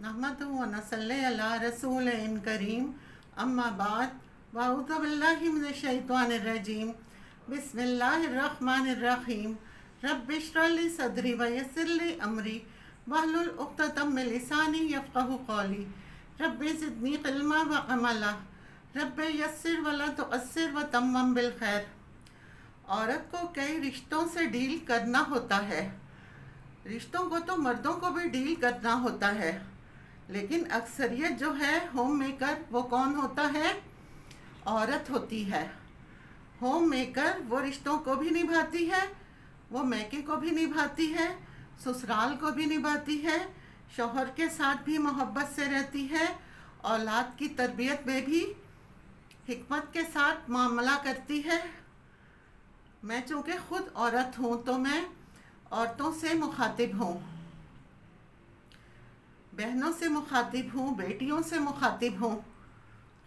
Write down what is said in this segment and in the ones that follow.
نحمده ونصلي على رسول کریم اما بعد واعوذ باللہ من الشیطان الرجیم بسم اللہ الرحمن الرحیم رب اشرح لی صدری ویسر لی امری واحلل عقدۃ من لسانی یفقہوا قولی رب زدنی علما وعملا رب یسر ولا تعسر وتمم بالخیر۔ عورت کو کئی رشتوں سے ڈیل کرنا ہوتا ہے۔ رشتوں کو تو مردوں کو بھی ڈیل کرنا ہوتا ہے، لیکن اکثریت جو ہے ہوم میکر وہ کون ہوتا ہے؟ عورت ہوتی ہے۔ ہوم میکر وہ رشتوں کو بھی نبھاتی ہے، وہ میکے کو بھی نبھاتی ہے، سسرال کو بھی نبھاتی ہے، شوہر کے ساتھ بھی محبت سے رہتی ہے، اولاد کی تربیت میں بھی حکمت کے ساتھ معاملہ کرتی ہے۔ میں چونکہ خود عورت ہوں تو میں عورتوں سے مخاطب ہوں، بہنوں سے مخاطب ہوں، بیٹیوں سے مخاطب ہوں،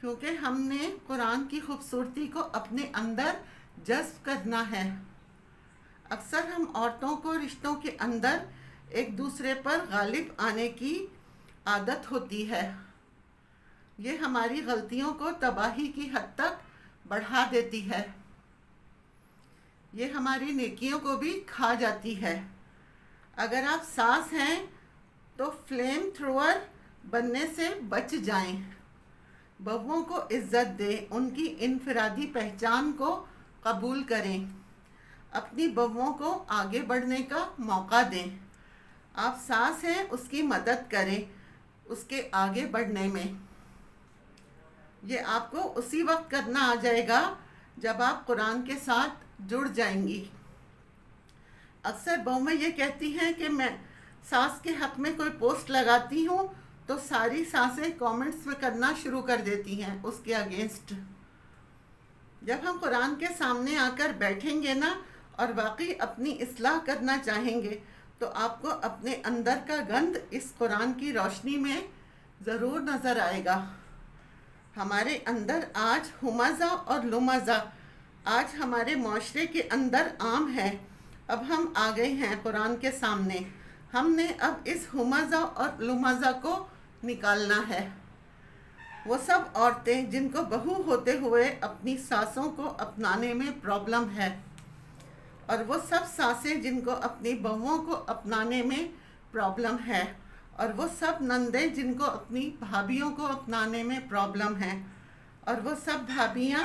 کیونکہ ہم نے قرآن کی خوبصورتی کو اپنے اندر جذب کرنا ہے۔ اکثر ہم عورتوں کو رشتوں کے اندر ایک دوسرے پر غالب آنے کی عادت ہوتی ہے۔ یہ ہماری غلطیوں کو تباہی کی حد تک بڑھا دیتی ہے، یہ ہماری نیکیوں کو بھی کھا جاتی ہے۔ اگر آپ ساس ہیں تو فلیم تھروور بننے سے بچ جائیں، بہوؤں کو عزت دیں، ان کی انفرادی پہچان کو قبول کریں، اپنی بہوؤں کو آگے بڑھنے کا موقع دیں۔ آپ ساس ہیں، اس کی مدد کریں اس کے آگے بڑھنے میں۔ یہ آپ کو اسی وقت کرنا آ جائے گا جب آپ قرآن کے ساتھ جڑ جائیں گی۔ اکثر بہویں یہ کہتی ہیں کہ میں ساس کے حق میں کوئی پوسٹ لگاتی ہوں تو ساری ساسیں کامنٹس میں کرنا شروع کر دیتی ہیں اس کے اگینسٹ۔ جب ہم قرآن کے سامنے آ کر بیٹھیں گے نا اور واقعی اپنی اصلاح کرنا چاہیں گے تو آپ کو اپنے اندر کا گند اس قرآن کی روشنی میں ضرور نظر آئے گا۔ ہمارے اندر آج ہمزہ اور لمزہ آج ہمارے معاشرے کے اندر عام ہے۔ اب ہم آ گئے ہیں قرآن کے سامنے، ہم نے اب اس ہمزہ اور لمزہ کو نکالنا ہے۔ وہ سب عورتیں جن کو بہو ہوتے ہوئے اپنی ساسوں کو اپنانے میں پرابلم ہے، اور وہ سب ساسیں جن کو اپنی بہوؤں کو اپنانے میں پرابلم ہے، اور وہ سب نندیں جن کو اپنی بھابھیوں کو اپنانے میں پرابلم ہے، اور وہ سب بھابھیاں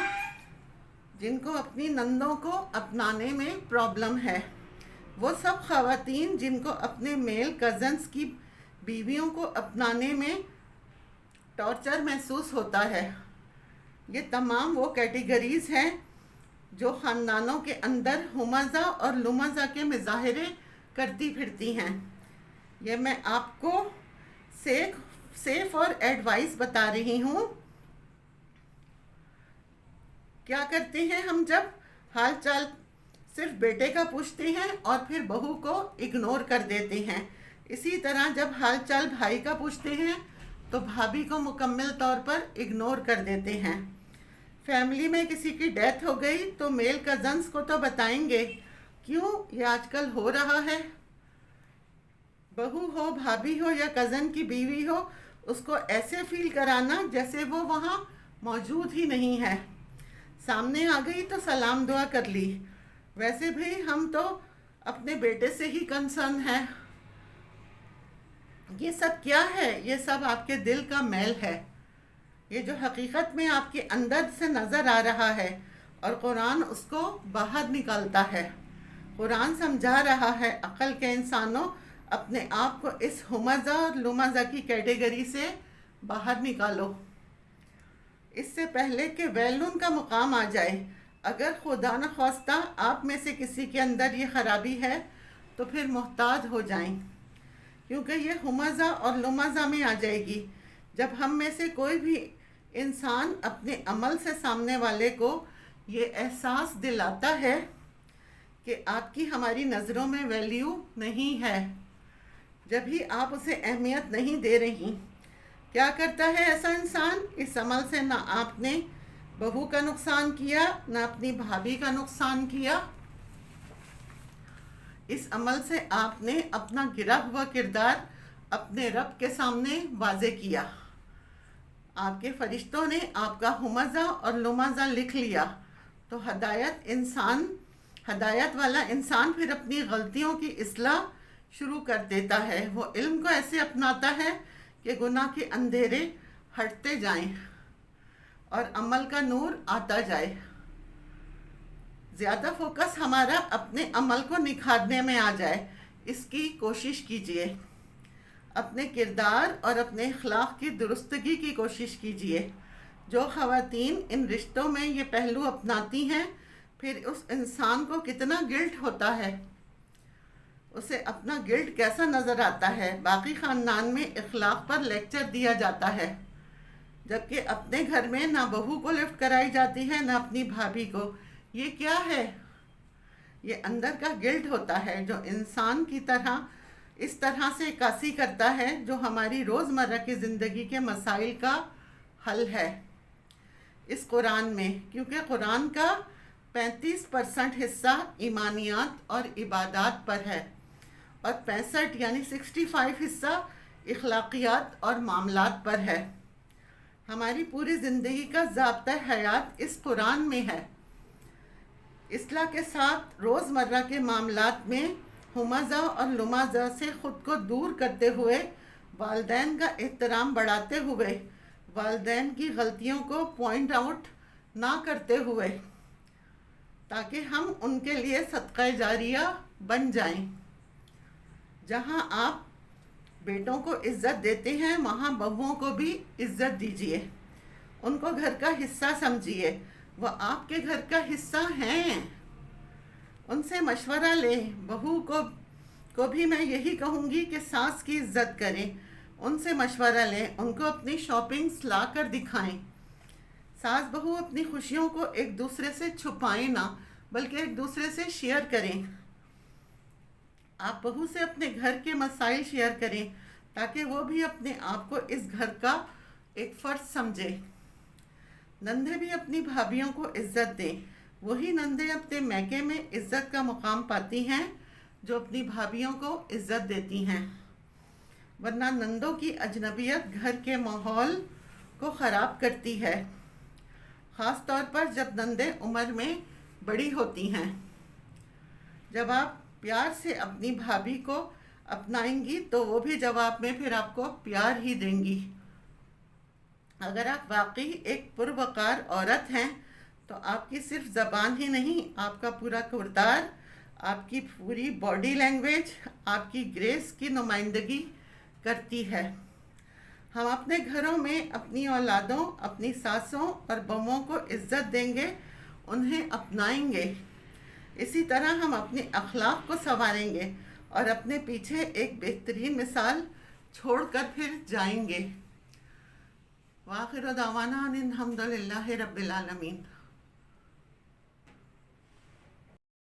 جن کو اپنی نندوں کو اپنانے میں پرابلم ہے، وہ سب خواتین جن کو اپنے میل کزنز کی بیویوں کو اپنانے میں ٹارچر محسوس ہوتا ہے۔ یہ تمام وہ کیٹیگریز ہیں جو خاندانوں کے اندر ہمزہ اور لمزہ کے مظاہرے کرتی پھرتی ہیں۔ یہ میں آپ کو سیف اور ایڈوائس بتا رہی ہوں۔ کیا کرتے ہیں ہم جب حال چال صرف بیٹے کا پوچھتے ہیں اور پھر بہو کو اگنور کر دیتے ہیں، اسی طرح جب حال چال بھائی کا پوچھتے ہیں تو بھابھی کو مکمل طور پر اگنور کر دیتے ہیں۔ فیملی میں کسی کی ڈیتھ ہو گئی تو میل کزنز کو تو بتائیں گے، کیوں یہ آج کل ہو رہا ہے۔ بہو ہو، بھابھی ہو یا کزن کی بیوی ہو، اس کو ایسے فیل کرانا جیسے وہ وہاں موجود ہی نہیں ہے۔ سامنے آ گئی تو سلام دعا کر لی، ویسے بھی ہم تو اپنے بیٹے سے ہی کنسرن ہے۔ یہ سب کیا ہے؟ یہ سب آپ کے دل کا میل ہے، یہ جو حقیقت میں آپ کے اندر سے نظر آ رہا ہے، اور قرآن اس کو باہر نکالتا ہے۔ قرآن سمجھا رہا ہے عقل کے انسانوں، اپنے آپ کو اس ہمزہ اور لمزہ کی کیٹیگری سے باہر نکالو، اس سے پہلے کہ ویلون کا مقام آ جائے۔ اگر خدا نخواستہ آپ میں سے کسی کے اندر یہ خرابی ہے تو پھر محتاط ہو جائیں، کیونکہ یہ ہمزہ اور لمزہ میں آ جائے گی۔ جب ہم میں سے کوئی بھی انسان اپنے عمل سے سامنے والے کو یہ احساس دلاتا ہے کہ آپ کی ہماری نظروں میں ویلیو نہیں ہے، جب ہی آپ اسے اہمیت نہیں دے رہی، کیا کرتا ہے ایسا انسان؟ اس عمل سے نہ آپ نے بہو کا نقصان کیا، نہ اپنی بھابھی کا نقصان کیا، اس عمل سے آپ نے اپنا گرا ہوا کردار اپنے رب کے سامنے واضح کیا۔ آپ کے فرشتوں نے آپ کا ہمزہ اور لمزہ لکھ لیا، تو ہدایت والا انسان پھر اپنی غلطیوں کی اصلاح شروع کر دیتا ہے۔ وہ علم کو ایسے اپناتا ہے کہ گناہ کے اندھیرے ہٹتے جائیں اور عمل کا نور آتا جائے۔ زیادہ فوکس ہمارا اپنے عمل کو نکھارنے میں آ جائے، اس کی کوشش کیجیے۔ اپنے کردار اور اپنے اخلاق کی درستگی کی کوشش کیجیے۔ جو خواتین ان رشتوں میں یہ پہلو اپناتی ہیں، پھر اس انسان کو کتنا گلٹ ہوتا ہے، اسے اپنا گلٹ کیسا نظر آتا ہے۔ باقی خاندان میں اخلاق پر لیکچر دیا جاتا ہے، جبکہ اپنے گھر میں نہ بہو کو لفٹ کرائی جاتی ہے نہ اپنی بھابھی کو۔ یہ کیا ہے؟ یہ اندر کا گلٹ ہوتا ہے جو انسان کی اس طرح سے عکاسی کرتا ہے، جو ہماری روزمرہ کی زندگی کے مسائل کا حل ہے اس قرآن میں، کیونکہ قرآن کا 35% حصہ ایمانیات اور عبادات پر ہے، اور 65 یعنی 65 حصہ اخلاقیات اور معاملات پر ہے۔ ہماری پوری زندگی کا ضابطۂ حیات اس قرآن میں ہے۔ اصلاح کے ساتھ روزمرہ کے معاملات میں ہمزہ اور لمزہ سے خود کو دور کرتے ہوئے، والدین کا احترام بڑھاتے ہوئے، والدین کی غلطیوں کو پوائنٹ آؤٹ نہ کرتے ہوئے، تاکہ ہم ان کے لیے صدقہ جاریہ بن جائیں۔ جہاں آپ بیٹوں کو عزت دیتے ہیں، وہاں بہوؤں کو بھی عزت دیجیے، ان کو گھر کا حصہ سمجھیے، وہ آپ کے گھر کا حصہ ہیں، ان سے مشورہ لیں۔ بہو کو بھی میں یہی کہوں گی کہ ساس کی عزت کریں، ان سے مشورہ لیں، ان کو اپنی شاپنگز لا کر دکھائیں۔ ساس بہو اپنی خوشیوں کو ایک دوسرے سے چھپائیں نہ، بلکہ ایک دوسرے سے شیئر کریں۔ آپ بہو سے اپنے گھر کے مسائل شیئر کریں، تاکہ وہ بھی اپنے آپ کو اس گھر کا ایک فرد سمجھے۔ نندے بھی اپنی بھابھیوں کو عزت دیں۔ وہی نندے اپنے میکے میں عزت کا مقام پاتی ہیں جو اپنی بھابھیوں کو عزت دیتی ہیں، ورنہ نندوں کی اجنبیت گھر کے ماحول کو خراب کرتی ہے، خاص طور پر جب نندیں عمر میں بڑی ہوتی ہیں۔ جب آپ پیار سے اپنی بھابھی کو اپنائیں گی تو وہ بھی جواب میں پھر آپ کو پیار ہی دیں گی۔ اگر آپ واقعی ایک پروقار عورت ہیں تو آپ کی صرف زبان ہی نہیں، آپ کا پورا کردار، آپ کی پوری باڈی لینگویج آپ کی گریس کی نمائندگی کرتی ہے۔ ہم اپنے گھروں میں اپنی اولادوں، اپنی ساسوں اور بہوؤں کو عزت دیں گے، انہیں اپنائیں گے۔ اسی طرح ہم اپنے اخلاق کو سنواریں گے اور اپنے پیچھے ایک بہترین مثال چھوڑ کر پھر جائیں گے۔ وآخر دعوانا ان الحمد للہ رب العالمین۔